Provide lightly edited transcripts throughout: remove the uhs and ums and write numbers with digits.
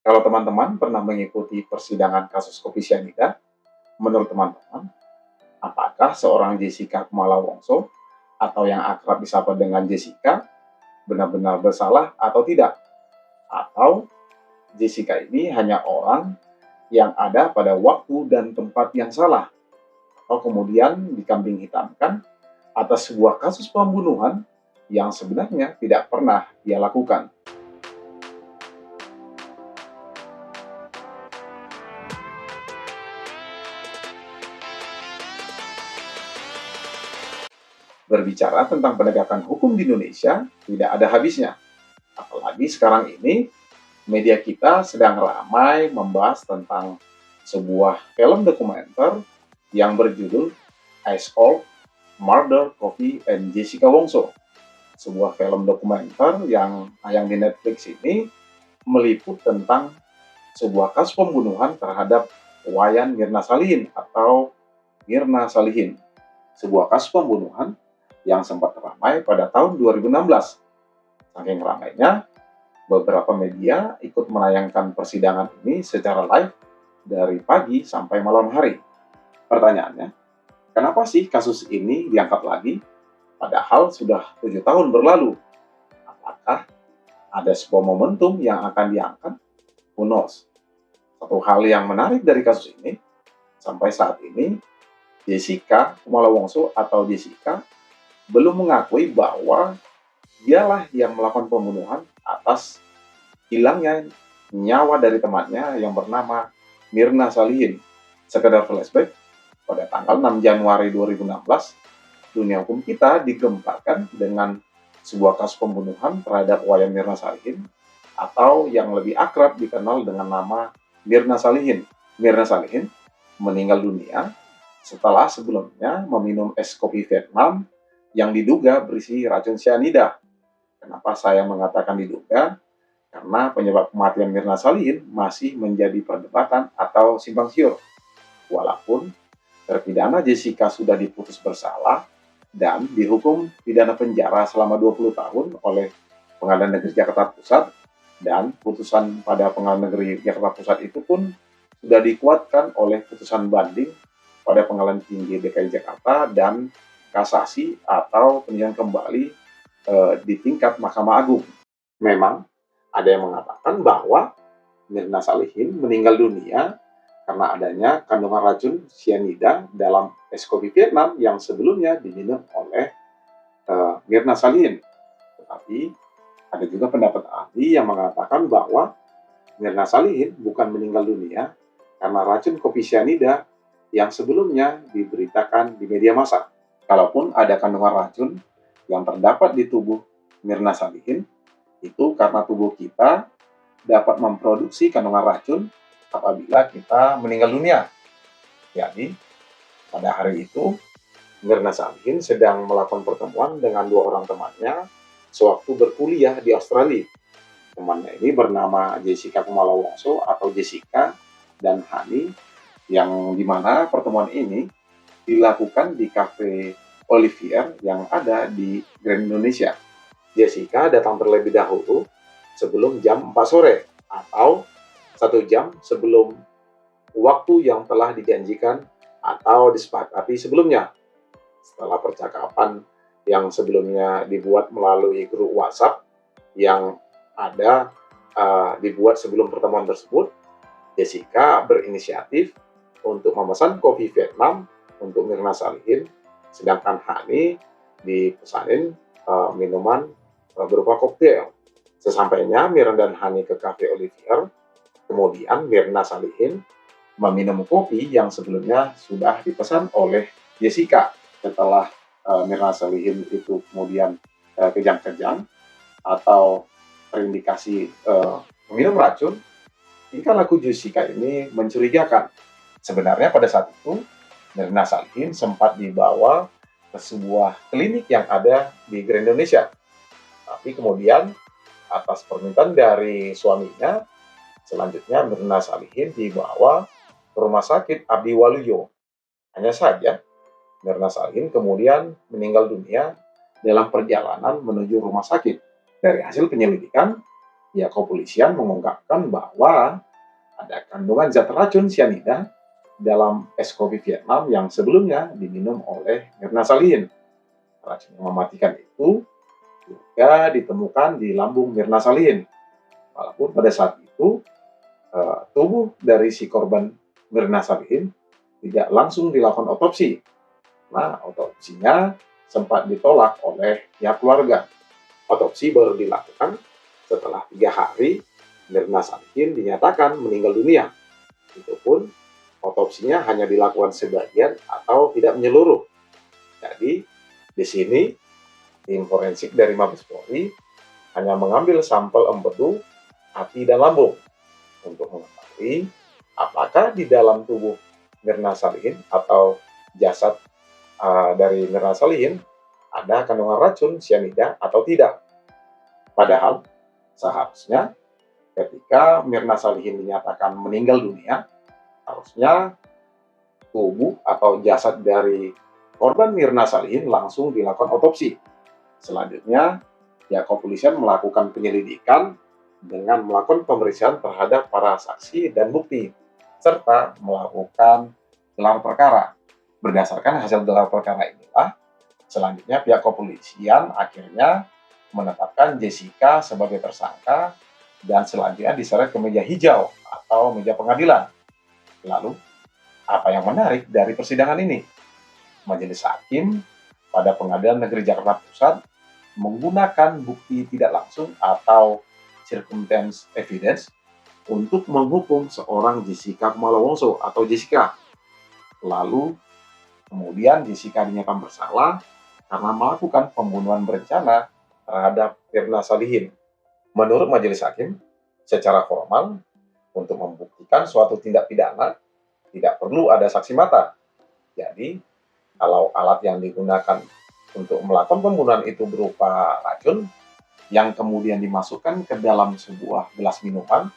Kalau teman-teman pernah mengikuti persidangan kasus kopi cyanida, menurut teman-teman, apakah seorang Jessica Kumala Wongso atau yang akrab disapa dengan Jessica benar-benar bersalah atau tidak? Atau Jessica ini hanya orang yang ada pada waktu dan tempat yang salah? Atau kemudian dikambing hitamkan atas sebuah kasus pembunuhan yang sebenarnya tidak pernah dia lakukan? Berbicara tentang penegakan hukum di Indonesia tidak ada habisnya. Apalagi sekarang ini media kita sedang ramai membahas tentang sebuah film dokumenter yang berjudul Ice Cold, Murder, Coffee, and Jessica Wongso. Sebuah film dokumenter yang tayang di Netflix ini meliput tentang sebuah kasus pembunuhan terhadap Wayan Mirna Salihin atau Mirna Salihin. Sebuah kasus pembunuhan yang sempat ramai pada tahun 2016. Saking ramainya, beberapa media ikut menayangkan persidangan ini secara live dari pagi sampai malam hari. Pertanyaannya, kenapa sih kasus ini diangkat lagi? Padahal sudah 7 tahun berlalu. Apakah ada sebuah momentum yang akan diangkat? Who knows? Satu hal yang menarik dari kasus ini, sampai saat ini, Jessica Kumala Wongso atau Jessica belum mengakui bahwa dialah yang melakukan pembunuhan atas hilangnya nyawa dari temannya yang bernama Mirna Salihin. Sekedar flashback, pada tanggal 6 Januari 2016, dunia hukum kita digemparkan dengan sebuah kasus pembunuhan terhadap Wayan Mirna Salihin atau yang lebih akrab dikenal dengan nama Mirna Salihin. Mirna Salihin meninggal dunia setelah sebelumnya meminum es kopi Vietnam yang diduga berisi racun cyanida. Kenapa saya mengatakan diduga? Karena penyebab kematian Mirna Salihin masih menjadi perdebatan atau simpang siur. Walaupun terpidana Jessica sudah diputus bersalah dan dihukum pidana penjara selama 20 tahun oleh Pengadilan Negeri Jakarta Pusat, dan putusan pada Pengadilan Negeri Jakarta Pusat itu pun sudah dikuatkan oleh putusan banding pada Pengadilan Tinggi DKI Jakarta dan kasasi atau peninjauan kembali di tingkat Mahkamah Agung. Memang ada yang mengatakan bahwa Mirna Salihin meninggal dunia karena adanya kandungan racun cyanida dalam es kopi Vietnam yang sebelumnya diminum oleh Mirna Salihin. Tetapi ada juga pendapat ahli yang mengatakan bahwa Mirna Salihin bukan meninggal dunia karena racun kopi cyanida yang sebelumnya diberitakan di media massa. Kalaupun ada kandungan racun yang terdapat di tubuh Mirna Salihin, itu karena tubuh kita dapat memproduksi kandungan racun apabila kita meninggal dunia. Jadi, pada hari itu, Mirna Salihin sedang melakukan pertemuan dengan dua orang temannya sewaktu berkuliah di Australia. Temannya ini bernama Jessica Kumala Wongso atau Jessica dan Hani, yang dimana pertemuan ini dilakukan di Cafe Olivier yang ada di Grand Indonesia. Jessica datang terlebih dahulu sebelum jam 4 sore atau 1 jam sebelum waktu yang telah dijanjikan atau disepakati sebelumnya. Setelah percakapan yang sebelumnya dibuat melalui grup WhatsApp yang ada dibuat sebelum pertemuan tersebut, Jessica berinisiatif untuk memesan kopi Vietnam untuk Mirna Salihin, sedangkan Hani dipesanin minuman berupa koktail. Sesampainya Mirna dan Hani ke Cafe Olivier, kemudian Mirna Salihin meminum kopi yang sebelumnya sudah dipesan oleh Jessica. Setelah Mirna Salihin itu kemudian kejang-kejang atau terindikasi meminum racun, tingkah laku Jessica ini mencurigakan. Sebenarnya pada saat itu, Mirna Salihin sempat dibawa ke sebuah klinik yang ada di Grand Indonesia. Tapi kemudian, atas permintaan dari suaminya, selanjutnya Mirna Salihin dibawa ke Rumah Sakit Abdi Waluyo. Hanya saja, Mirna Salihin kemudian meninggal dunia dalam perjalanan menuju rumah sakit. Dari hasil penyelidikan, Pihak kepolisian mengungkapkan bahwa ada kandungan zat racun cyanida dalam es kopi Vietnam yang sebelumnya diminum oleh Mirna Salihin. Racun yang mematikan itu juga ditemukan di lambung Mirna Salihin. Walaupun pada saat itu tubuh dari si korban Mirna Salihin tidak langsung dilakukan otopsi. Nah, otopsinya sempat ditolak oleh pihak keluarga. Otopsi baru dilakukan setelah 3 hari Mirna Salihin dinyatakan meninggal dunia. Itu pun otopsinya hanya dilakukan sebagian atau tidak menyeluruh. Jadi di sini tim forensik dari Mabes Polri hanya mengambil sampel empedu, hati, dan lambung untuk mengetahui apakah di dalam tubuh Mirna Salihin atau jasad dari Mirna Salihin ada kandungan racun cyanida atau tidak. Padahal seharusnya ketika Mirna Salihin dinyatakan meninggal dunia, harusnya tubuh atau jasad dari korban Mirna Salihin langsung dilakukan otopsi. Selanjutnya, pihak kepolisian melakukan penyelidikan dengan melakukan pemeriksaan terhadap para saksi dan bukti, serta melakukan gelar perkara. Berdasarkan hasil gelar perkara inilah, selanjutnya pihak kepolisian akhirnya menetapkan Jessica sebagai tersangka dan selanjutnya diseret ke meja hijau atau meja pengadilan. Lalu, apa yang menarik dari persidangan ini? Majelis hakim pada Pengadilan Negeri Jakarta Pusat menggunakan bukti tidak langsung atau circumstance evidence untuk menghukum seorang Jessica Kumala Wongso atau Jessica. Lalu kemudian Jessica dinyatakan bersalah karena melakukan pembunuhan berencana terhadap Mirna Salihin. Menurut majelis hakim, secara formal untuk membuktikan suatu tindak pidana tidak perlu ada saksi mata. Jadi, kalau alat yang digunakan untuk melakukan pembunuhan itu berupa racun yang kemudian dimasukkan ke dalam sebuah gelas minuman,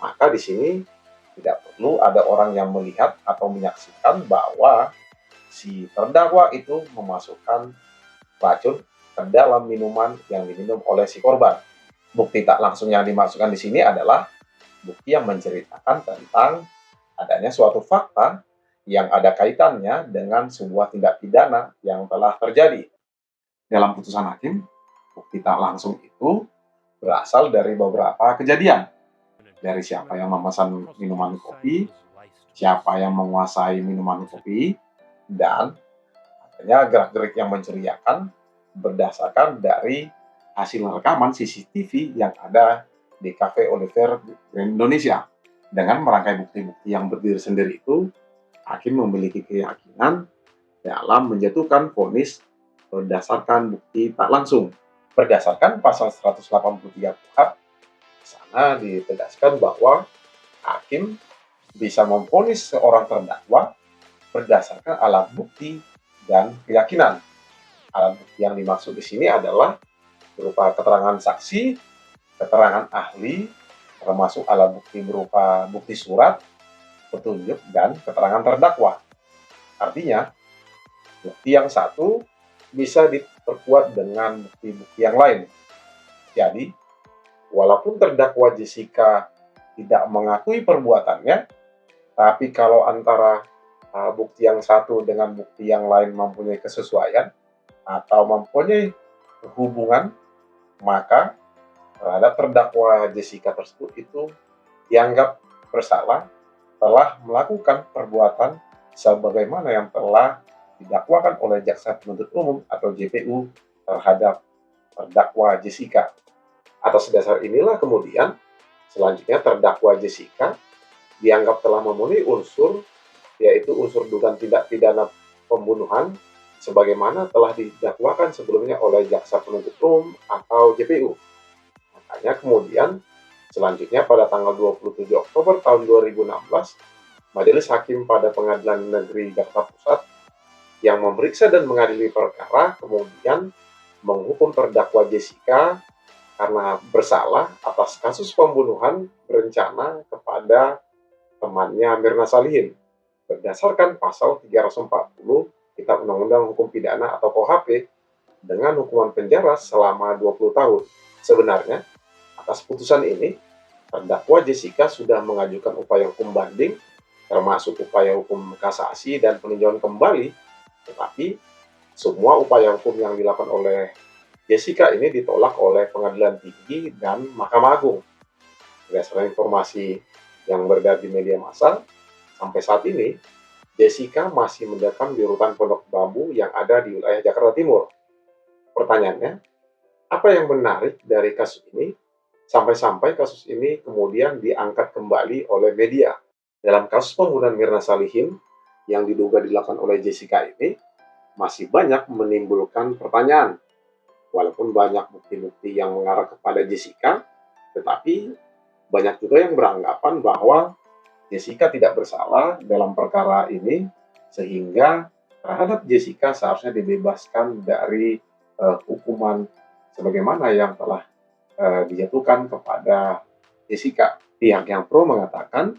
maka di sini tidak perlu ada orang yang melihat atau menyaksikan bahwa si terdakwa itu memasukkan racun ke dalam minuman yang diminum oleh si korban. Bukti tak langsung yang dimasukkan di sini adalah bukti yang menceritakan tentang adanya suatu fakta yang ada kaitannya dengan sebuah tindak pidana yang telah terjadi. Dalam putusan hakim, bukti tak langsung itu berasal dari beberapa kejadian. Dari siapa yang memesan minuman kopi, siapa yang menguasai minuman kopi, dan adanya gerak-gerik yang mencurigakan berdasarkan dari hasil rekaman CCTV yang ada di Cafe Oliver Grand Indonesia. Dengan merangkai bukti-bukti yang berdiri sendiri itu, hakim memiliki keyakinan dalam menjatuhkan vonis berdasarkan bukti tak langsung. Berdasarkan pasal 183 KUHP, di sana ditegaskan bahwa hakim bisa memvonis seorang terdakwa berdasarkan alat bukti dan keyakinan. Alat bukti yang dimaksud di sini adalah berupa keterangan saksi, keterangan ahli, termasuk alat bukti berupa bukti surat, petunjuk, dan keterangan terdakwa. Artinya, bukti yang satu bisa diperkuat dengan bukti-bukti yang lain. Jadi, walaupun terdakwa Jessica tidak mengakui perbuatannya, tapi kalau antara bukti yang satu dengan bukti yang lain mempunyai kesesuaian atau mempunyai hubungan, maka terhadap terdakwa Jessica tersebut itu dianggap bersalah telah melakukan perbuatan sebagaimana yang telah didakwakan oleh jaksa penuntut umum atau JPU terhadap terdakwa Jessica. Atas dasar inilah kemudian selanjutnya terdakwa Jessica dianggap telah memenuhi unsur, yaitu unsur dugaan tindak pidana pembunuhan sebagaimana telah didakwakan sebelumnya oleh jaksa penuntut umum atau JPU. Makanya kemudian selanjutnya pada tanggal 27 Oktober tahun 2016, Majelis Hakim pada Pengadilan Negeri Jakarta Pusat yang memeriksa dan mengadili perkara kemudian menghukum terdakwa Jessica karena bersalah atas kasus pembunuhan berencana kepada temannya Mirna Salihin berdasarkan pasal 340 Kitab Undang-Undang Hukum Pidana atau KUHP dengan hukuman penjara selama 20 tahun. Sebenarnya Atas putusan ini, terdakwa Jessica sudah mengajukan upaya hukum banding, termasuk upaya hukum kasasi dan peninjauan kembali, tetapi semua upaya hukum yang dilakukan oleh Jessica ini ditolak oleh Pengadilan Tinggi dan Mahkamah Agung. Berdasarkan informasi yang beredar di media massa, sampai saat ini Jessica masih mendekam di rutan Pondok Bambu yang ada di wilayah Jakarta Timur. Pertanyaannya, apa yang menarik dari kasus ini sampai-sampai kasus ini kemudian diangkat kembali oleh media? Dalam kasus pembunuhan Mirna Salihin yang diduga dilakukan oleh Jessica ini, masih banyak menimbulkan pertanyaan. Walaupun banyak bukti-bukti yang mengarah kepada Jessica, tetapi banyak juga yang beranggapan bahwa Jessica tidak bersalah dalam perkara ini, sehingga terhadap Jessica seharusnya dibebaskan dari hukuman sebagaimana yang telah dijatuhkan kepada Jessica. Pihak yang pro mengatakan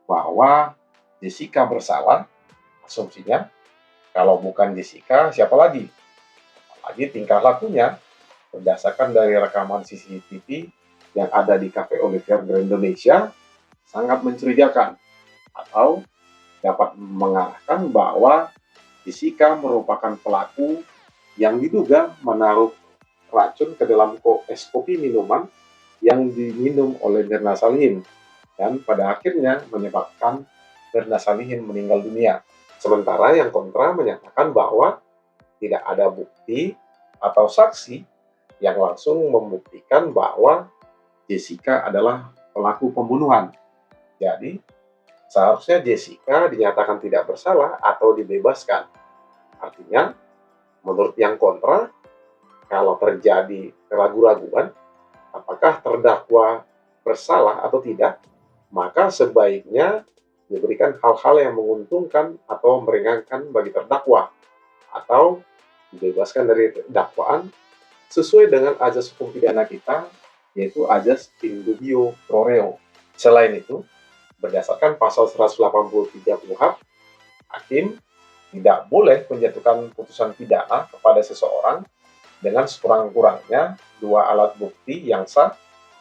bahwa Jessica bersalah, asumsinya kalau bukan Jessica, siapa lagi? Apalagi tingkah lakunya berdasarkan dari rekaman CCTV yang ada di Cafe Olivier Grand Indonesia sangat mencurigakan atau dapat mengarahkan bahwa Jessica merupakan pelaku yang diduga menaruh racun ke dalam es kopi minuman yang diminum oleh Mirna Salihin dan pada akhirnya menyebabkan Mirna Salihin meninggal dunia. Sementara yang kontra menyatakan bahwa tidak ada bukti atau saksi yang langsung membuktikan bahwa Jessica adalah pelaku pembunuhan. Jadi, seharusnya Jessica dinyatakan tidak bersalah atau dibebaskan. Artinya, menurut yang kontra, kalau terjadi keraguan-raguan apakah terdakwa bersalah atau tidak, maka sebaiknya diberikan hal-hal yang menguntungkan atau meringankan bagi terdakwa, atau dibebaskan dari dakwaan sesuai dengan azas hukum pidana kita, yaitu azas in dubio pro reo. Selain itu, berdasarkan pasal 183 KUHP, hakim tidak boleh menjatuhkan putusan pidana kepada seseorang dengan sekurang-kurangnya dua alat bukti yang sah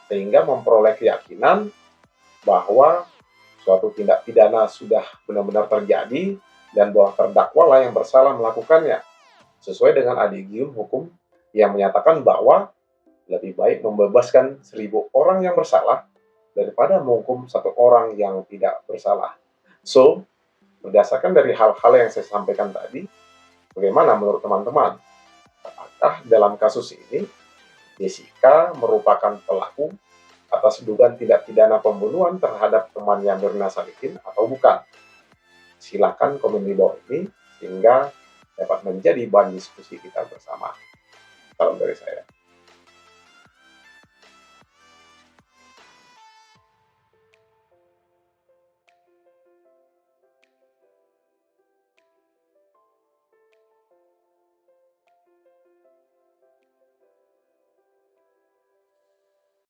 sehingga memperoleh keyakinan bahwa suatu tindak pidana sudah benar-benar terjadi dan bahwa terdakwa lah yang bersalah melakukannya, sesuai dengan adigium hukum yang menyatakan bahwa lebih baik membebaskan 1.000 orang yang bersalah daripada menghukum satu orang yang tidak bersalah. So, berdasarkan dari hal-hal yang saya sampaikan tadi, bagaimana menurut teman-teman? Apakah dalam kasus ini Jessica merupakan pelaku atas dugaan tindak pidana pembunuhan terhadap temannya Mirna Salihin atau bukan? Silakan komen di bawah ini sehingga dapat menjadi bahan diskusi kita bersama. Salam dari saya.